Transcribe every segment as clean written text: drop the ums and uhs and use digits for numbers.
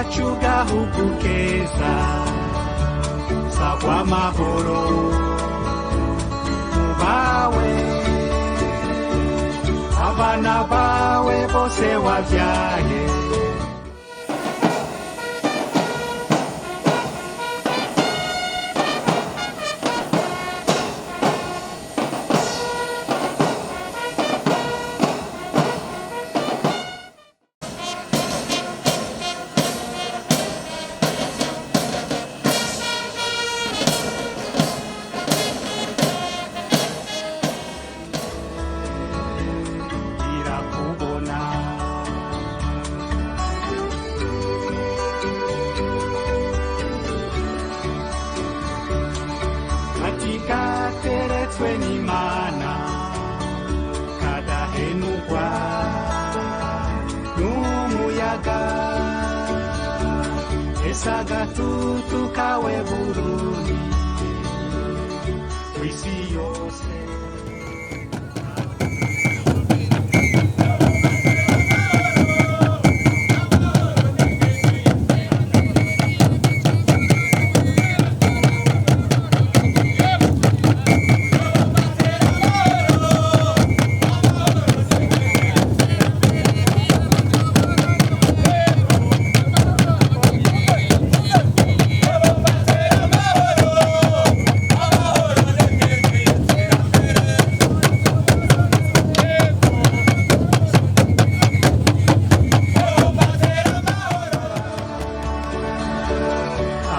kacu gahugu keza sagwa amahoro mubawe abana bawe bose wavyaye. Kateretswe n'Imana kadahenugwa n'umuyaga ese agatutu kawe Burundi kw'isi yose.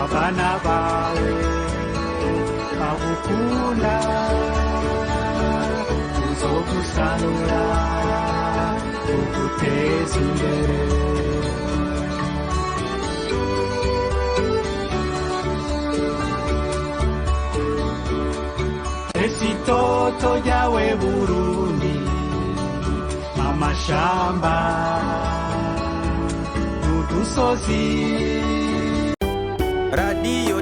Abana bawe bagukunda uzogusanura uguteza imbere. Ese itoto ryawe Burundi amashamba n'udusozi. Radio